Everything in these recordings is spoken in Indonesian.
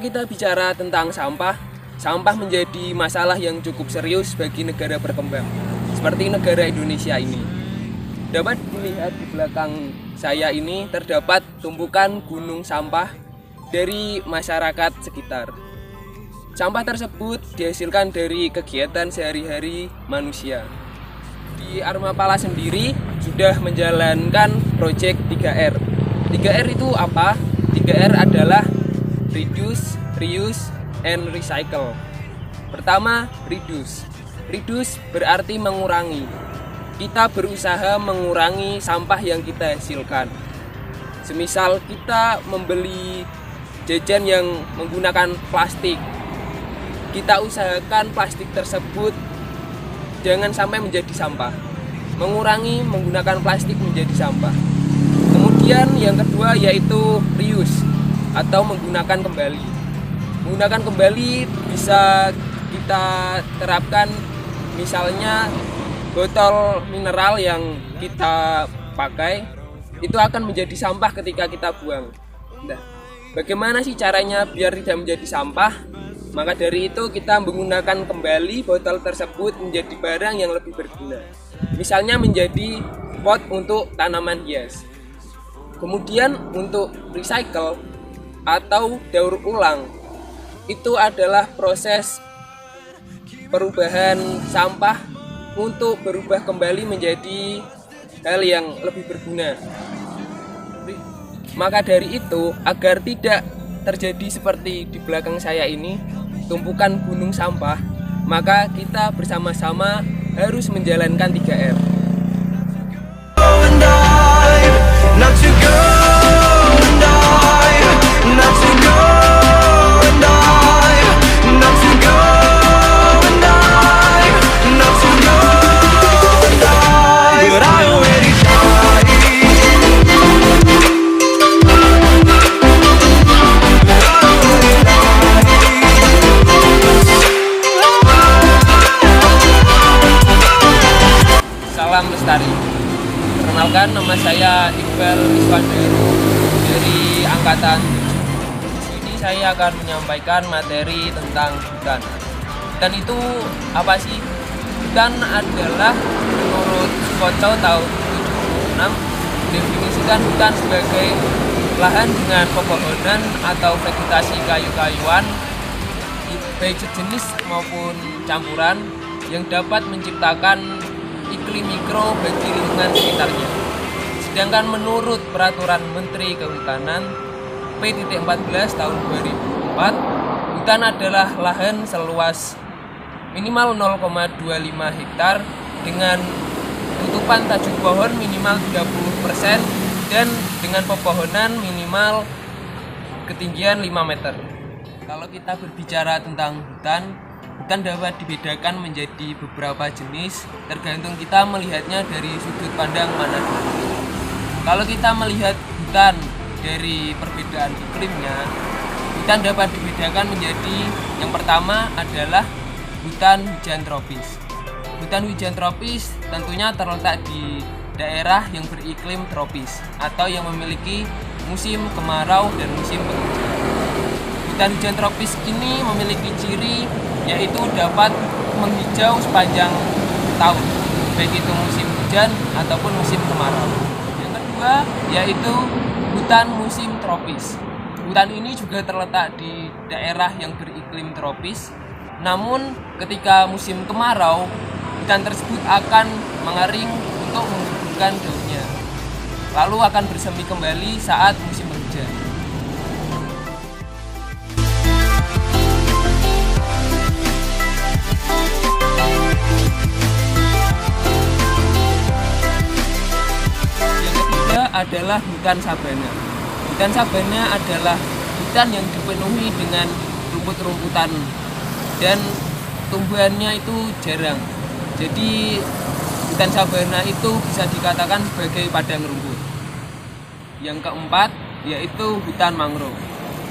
kita bicara tentang sampah, sampah menjadi masalah yang cukup serius bagi negara berkembang, seperti negara Indonesia ini. Dapat dilihat di belakang saya ini terdapat tumpukan gunung sampah dari masyarakat sekitar. Sampah tersebut dihasilkan dari kegiatan sehari-hari manusia. Di Armapala sendiri sudah menjalankan proyek 3R. 3R itu apa? 3R adalah reduce, reuse, and recycle. Pertama, reduce. Reduce berarti mengurangi. Kita berusaha mengurangi sampah yang kita hasilkan. Semisal kita membeli jajan yang menggunakan plastik, kita usahakan plastik tersebut jangan sampai menjadi sampah. Mengurangi menggunakan plastik menjadi sampah. Kemudian yang kedua yaitu reuse atau menggunakan kembali. Menggunakan kembali bisa kita terapkan, misalnya botol mineral yang kita pakai itu akan menjadi sampah ketika kita buang. Nah, bagaimana sih caranya biar tidak menjadi sampah? Maka dari itu kita menggunakan kembali botol tersebut menjadi barang yang lebih berguna. Misalnya menjadi pot untuk tanaman hias. Kemudian untuk recycle atau daur ulang, itu adalah proses perubahan sampah untuk berubah kembali menjadi hal yang lebih berguna. Maka dari itu, agar tidak terjadi seperti di belakang saya ini, tumpukan gunung sampah, maka kita bersama-sama harus menjalankan 3R. Salam lestari. Perkenalkan, nama saya Iqbal Iswandaru dari Angkatan 7. Di sini saya akan menyampaikan materi tentang hutan. Hutan itu apa sih? Hutan adalah menurut Koco tahun 76 definisikan hutan sebagai lahan dengan pepohonan atau vegetasi kayu-kayuan baik sejenis maupun campuran yang dapat menciptakan iklim mikro bagi lingkungan sekitarnya. Sedangkan menurut Peraturan Menteri Kehutanan P.14 tahun 2004, hutan adalah lahan seluas minimal 0,25 hektar dengan tutupan tajuk pohon minimal 30% dan dengan pepohonan minimal ketinggian 5 meter. Kalau kita berbicara tentang hutan dapat dibedakan menjadi beberapa jenis tergantung kita melihatnya dari sudut pandang mana dulu. Kalau kita melihat hutan dari perbedaan iklimnya, hutan dapat dibedakan menjadi yang pertama adalah hutan hujan tropis. Hutan hujan tropis tentunya terletak di daerah yang beriklim tropis atau yang memiliki musim kemarau dan musim penghujan. Hutan hujan tropis ini memiliki ciri yaitu dapat menghijau sepanjang tahun, baik itu musim hujan ataupun musim kemarau. Yang kedua yaitu hutan musim tropis. Hutan ini juga terletak di daerah yang beriklim tropis, namun ketika musim kemarau, hutan tersebut akan mengering untuk menguburkan daunnya, lalu akan bersemi kembali saat musim hujan. Adalah hutan sabana. Hutan sabana adalah hutan yang dipenuhi dengan rumput-rumputan dan tumbuhannya itu jarang. Jadi hutan sabana itu bisa dikatakan sebagai padang rumput. Yang keempat yaitu hutan mangrove.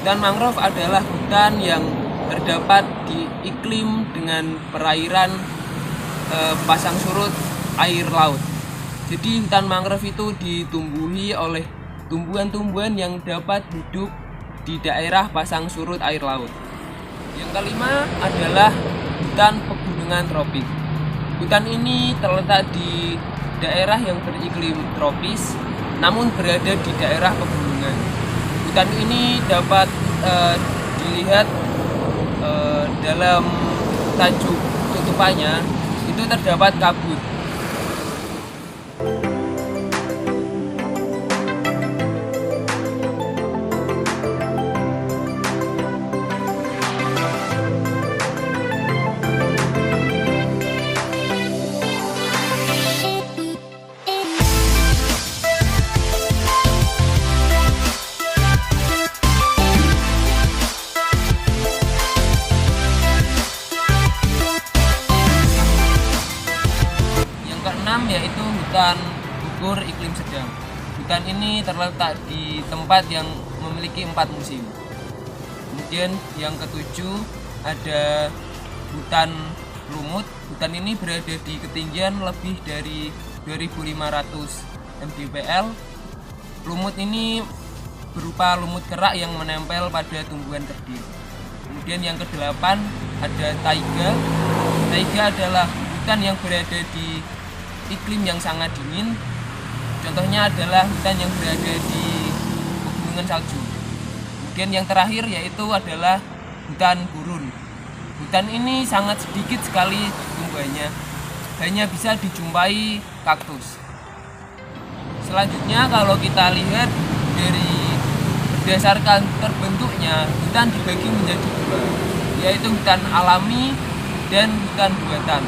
Hutan mangrove adalah hutan yang terdapat di iklim dengan perairan pasang surut air laut. Jadi hutan mangrove itu ditumbuhi oleh tumbuhan-tumbuhan yang dapat hidup di daerah pasang surut air laut. Yang kelima adalah hutan pegunungan tropik. Hutan ini terletak di daerah yang beriklim tropis, namun berada di daerah pegunungan. Hutan ini dapat dilihat dalam tajuk tutupannya itu terdapat kabut. Yaitu hutan gugur iklim sedang. Hutan ini terletak di tempat yang memiliki 4 musim. Kemudian yang ketujuh ada hutan lumut. Hutan ini berada di ketinggian lebih dari 2500 mdpl. Lumut ini berupa lumut kerak yang menempel pada tumbuhan kerdil. Kemudian yang kedelapan ada taiga. Taiga adalah hutan yang berada di iklim yang sangat dingin. Contohnya adalah hutan yang berada di pegunungan salju. Kemudian yang terakhir yaitu adalah hutan gurun. Hutan ini sangat sedikit sekali tumbuhannya, hanya bisa dijumpai kaktus. Selanjutnya kalau kita lihat dari berdasarkan terbentuknya, hutan dibagi menjadi 2, yaitu hutan alami dan hutan buatan.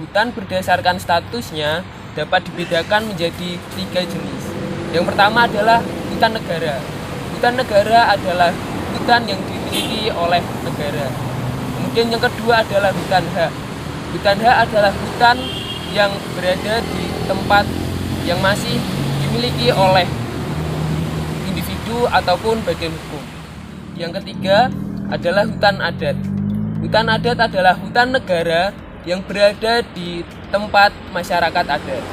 Hutan berdasarkan statusnya dapat dibedakan menjadi 3 jenis. Yang pertama adalah hutan negara. Hutan negara adalah hutan yang dimiliki oleh negara. Kemudian yang kedua adalah hutan hak. Hutan hak adalah hutan yang berada di tempat yang masih dimiliki oleh individu ataupun badan hukum. Yang ketiga adalah hutan adat. Hutan adat adalah hutan negara yang berada di tempat masyarakat adat.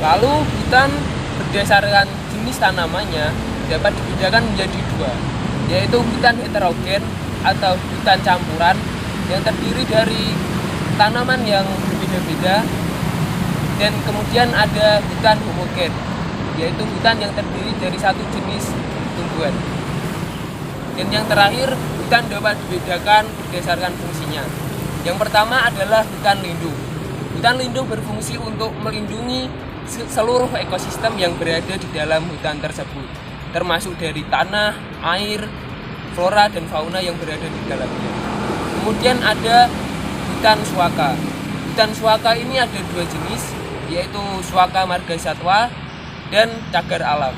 Lalu hutan berdasarkan jenis tanamannya dapat dibedakan menjadi 2, yaitu hutan heterogen atau hutan campuran yang terdiri dari tanaman yang berbeda-beda, dan kemudian ada hutan homogen, yaitu hutan yang terdiri dari satu jenis tumbuhan. Dan yang terakhir, hutan dapat dibedakan berdasarkan fungsinya. Yang pertama adalah hutan lindung. Hutan lindung berfungsi untuk melindungi seluruh ekosistem yang berada di dalam hutan tersebut, termasuk dari tanah, air, flora dan fauna yang berada di dalamnya. Kemudian ada hutan suaka. Hutan suaka ini ada 2 jenis, yaitu suaka margasatwa dan cagar alam.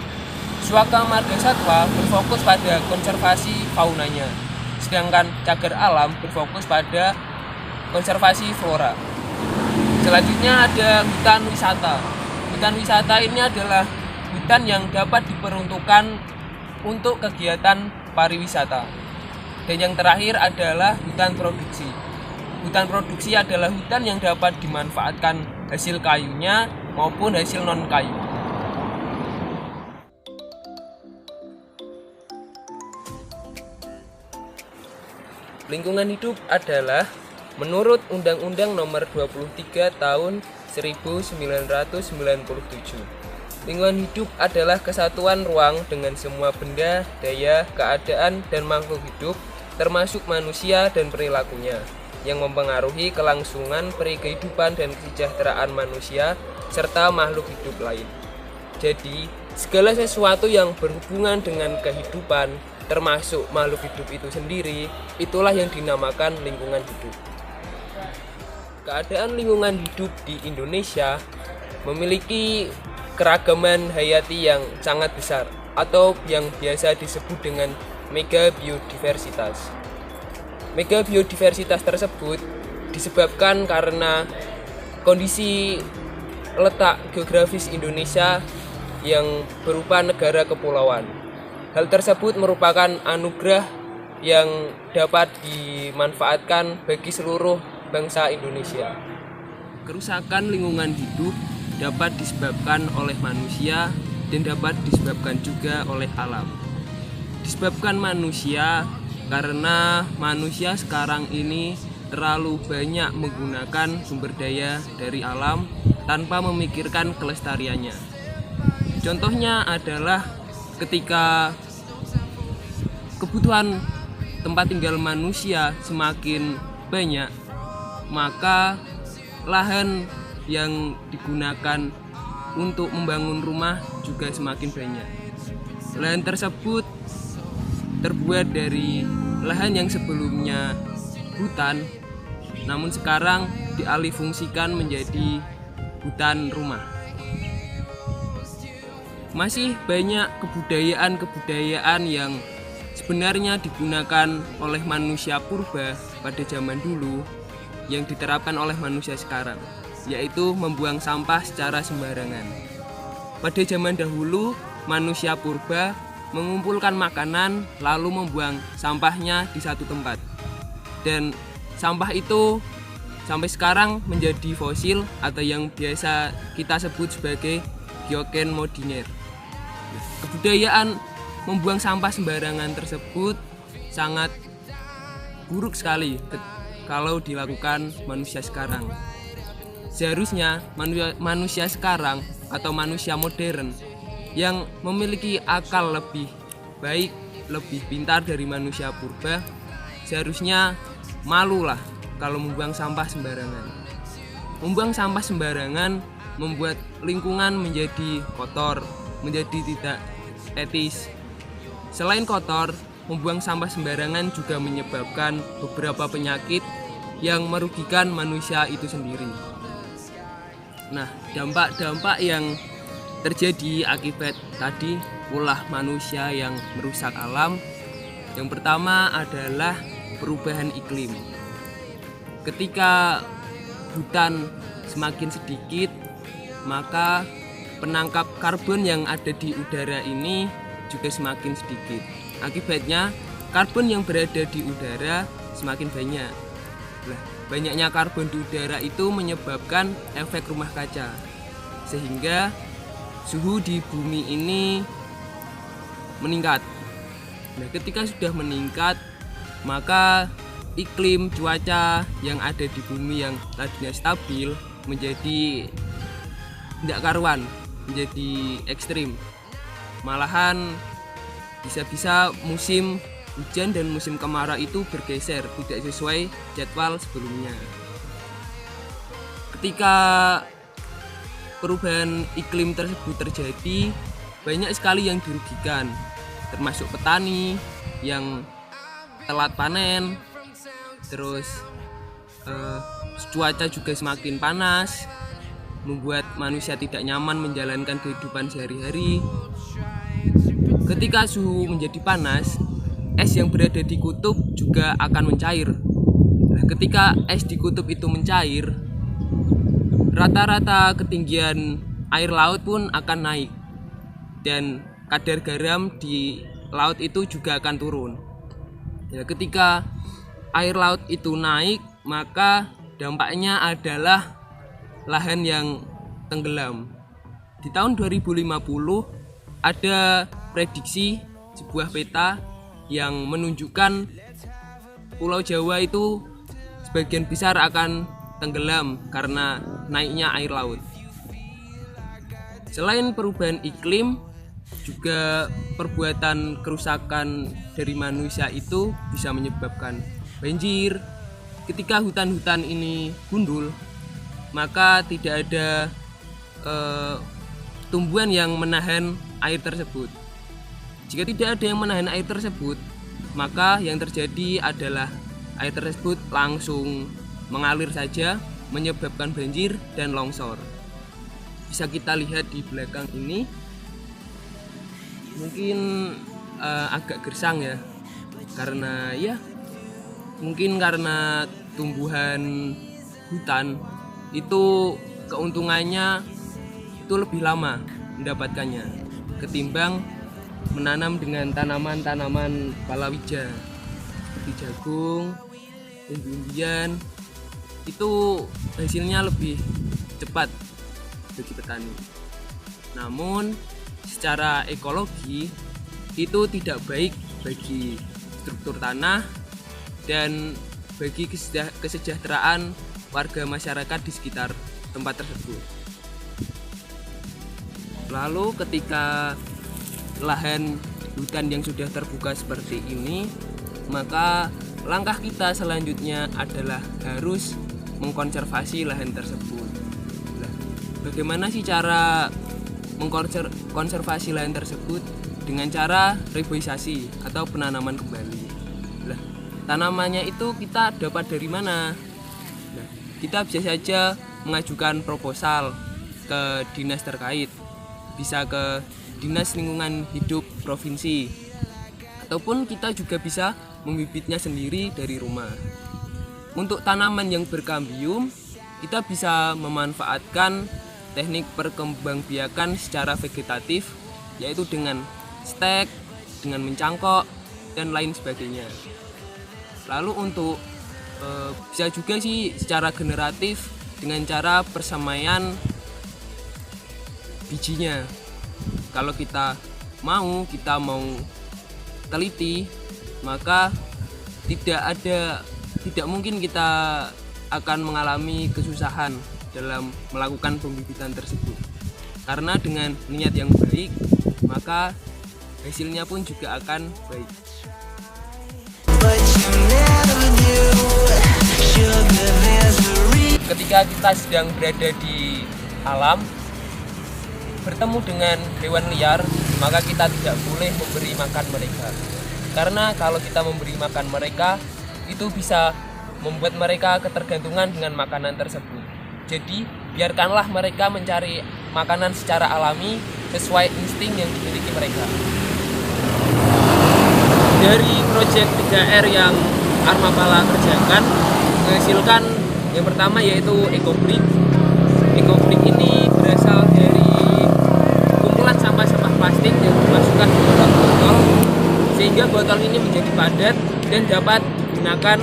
Suaka margasatwa berfokus pada konservasi faunanya, sedangkan cagar alam berfokus pada konservasi flora. Selanjutnya ada hutan wisata. Hutan wisata ini adalah hutan yang dapat diperuntukkan untuk kegiatan pariwisata. Dan yang terakhir adalah hutan produksi. Hutan produksi adalah hutan yang dapat dimanfaatkan hasil kayunya maupun hasil non-kayu. Lingkungan hidup adalah menurut Undang-Undang Nomor 23 Tahun 1997. Lingkungan hidup adalah kesatuan ruang dengan semua benda, daya, keadaan, dan makhluk hidup, termasuk manusia dan perilakunya, yang mempengaruhi kelangsungan kehidupan dan kesejahteraan manusia serta makhluk hidup lain. Jadi, segala sesuatu yang berhubungan dengan kehidupan, termasuk makhluk hidup itu sendiri, itulah yang dinamakan lingkungan hidup. Keadaan lingkungan hidup di Indonesia memiliki keragaman hayati yang sangat besar atau yang biasa disebut dengan mega biodiversitas. Mega biodiversitas tersebut disebabkan karena kondisi letak geografis Indonesia yang berupa negara kepulauan. Hal tersebut merupakan anugerah yang dapat dimanfaatkan bagi seluruh bangsa Indonesia. Kerusakan lingkungan hidup dapat disebabkan oleh manusia dan dapat disebabkan juga oleh alam. Disebabkan manusia karena manusia sekarang ini terlalu banyak menggunakan sumber daya dari alam tanpa memikirkan kelestariannya. Contohnya adalah ketika kebutuhan tempat tinggal manusia semakin banyak, maka lahan yang digunakan untuk membangun rumah juga semakin banyak. Lahan tersebut terbuat dari lahan yang sebelumnya hutan, namun sekarang dialihfungsikan menjadi hutan rumah. Masih banyak kebudayaan yang sebenarnya digunakan oleh manusia purba pada zaman dulu yang diterapkan oleh manusia sekarang, yaitu membuang sampah secara sembarangan. Pada zaman dahulu, manusia purba mengumpulkan makanan lalu membuang sampahnya di satu tempat. Dan sampah itu sampai sekarang menjadi fosil atau yang biasa kita sebut sebagai geoken modiner. Kebudayaan membuang sampah sembarangan tersebut sangat buruk sekali kalau dilakukan manusia sekarang. Seharusnya manusia sekarang atau manusia modern yang memiliki akal lebih baik, lebih pintar dari manusia purba, seharusnya malulah kalau membuang sampah sembarangan. Membuang sampah sembarangan membuat lingkungan menjadi kotor, menjadi tidak etis. Selain kotor, membuang sampah sembarangan juga menyebabkan beberapa penyakit yang merugikan manusia itu sendiri. Nah, dampak-dampak yang terjadi akibat tadi ulah manusia yang merusak alam. Yang pertama adalah perubahan iklim. Ketika hutan semakin sedikit, maka penangkap karbon yang ada di udara ini juga semakin sedikit. Akibatnya karbon yang berada di udara semakin banyak. Nah, banyaknya karbon di udara itu menyebabkan efek rumah kaca, sehingga suhu di bumi ini meningkat. Nah, ketika sudah meningkat, maka iklim cuaca yang ada di bumi yang tadinya stabil menjadi tidak karuan, menjadi ekstrim. Malahan bisa-bisa musim hujan dan musim kemarau itu bergeser, tidak sesuai jadwal sebelumnya. Ketika perubahan iklim tersebut terjadi, banyak sekali yang dirugikan, termasuk petani yang telat panen, terus cuaca juga semakin panas, membuat manusia tidak nyaman menjalankan kehidupan sehari-hari. Ketika suhu menjadi panas, es yang berada di kutub juga akan mencair. Nah, ketika es di kutub itu mencair, rata-rata ketinggian air laut pun akan naik, dan kadar garam di laut itu juga akan turun. Ya, ketika air laut itu naik, maka dampaknya adalah lahan yang tenggelam. Di tahun 2050 ada prediksi sebuah peta yang menunjukkan Pulau Jawa itu sebagian besar akan tenggelam karena naiknya air laut. Selain perubahan iklim, juga perbuatan kerusakan dari manusia itu bisa menyebabkan banjir. Ketika hutan-hutan ini gundul, maka tidak ada tumbuhan yang menahan air tersebut. Jika tidak ada yang menahan air tersebut, maka yang terjadi adalah air tersebut langsung mengalir saja, menyebabkan banjir dan longsor. Bisa kita lihat di belakang ini, mungkin agak gersang ya, karena mungkin karena tumbuhan hutan itu keuntungannya itu lebih lama mendapatkannya ketimbang menanam dengan tanaman-tanaman palawija seperti jagung, umbi-umbian. Itu hasilnya lebih cepat bagi petani. Namun secara ekologi itu tidak baik bagi struktur tanah dan bagi kesejahteraan warga masyarakat di sekitar tempat tersebut. Lalu ketika lahan hutan yang sudah terbuka seperti ini, maka langkah kita selanjutnya adalah harus mengkonservasi lahan tersebut. Nah, bagaimana sih cara mengkonservasi lahan tersebut? Dengan cara reboisasi atau penanaman kembali. Nah, tanamannya itu kita dapat dari mana? Nah, kita bisa saja mengajukan proposal ke dinas terkait, bisa ke Dinas Lingkungan Hidup Provinsi, ataupun kita juga bisa membibitnya sendiri dari rumah. Untuk tanaman yang berkambium, kita bisa memanfaatkan teknik perkembangbiakan secara vegetatif, yaitu dengan stek, dengan mencangkok, dan lain sebagainya. Lalu untuk bisa juga sih secara generatif dengan cara persemaian bijinya. Kalau kita mau teliti, maka tidak mungkin kita akan mengalami kesusahan dalam melakukan pembibitan tersebut. Karena dengan niat yang baik, maka hasilnya pun juga akan baik. Ketika kita sedang berada di alam, bertemu dengan hewan liar, maka kita tidak boleh memberi makan mereka. Karena kalau kita memberi makan mereka, itu bisa membuat mereka ketergantungan dengan makanan tersebut. Jadi, biarkanlah mereka mencari makanan secara alami sesuai insting yang dimiliki mereka. Dari proyek 3R yang Armapala kerjakan, menghasilkan yang pertama yaitu EcoBrick. EcoBrick ini berasal dari kumpulan sampah-sampah plastik yang dimasukkan ke dalam botol, sehingga botol ini menjadi padat dan dapat digunakan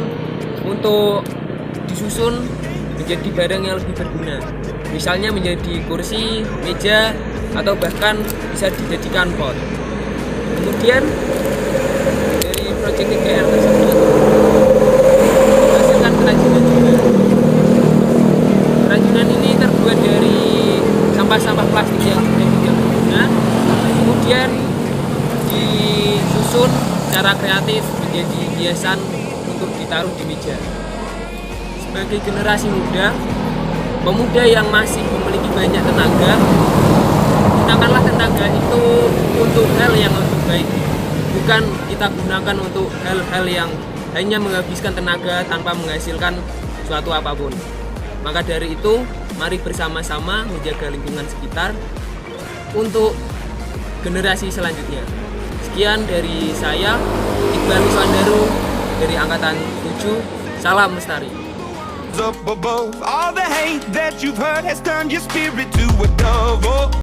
untuk disusun menjadi barang yang lebih berguna. Misalnya menjadi kursi, meja, atau bahkan bisa dijadikan pot. Kemudian dari proyek 3R tersebut menghasilkan kerajinan juga. Kerajinan ini terbuat dari sampah-sampah plastik yang sudah tidak berguna, kemudian disusun secara kreatif menjadi hiasan untuk ditaruh di meja. Sebagai generasi muda, pemuda yang masih memiliki banyak tenaga, gunakanlah tenaga itu untuk hal yang lebih baik, bukan kita gunakan untuk hal-hal yang hanya menghabiskan tenaga tanpa menghasilkan suatu apapun. Maka dari itu, mari bersama-sama menjaga lingkungan sekitar untuk generasi selanjutnya. Sekian dari saya, Iqbal Wiswandaru dari Angkatan 7. Salam Lestari. Up above, all the hate that you've heard has turned your spirit to a dove. Oh.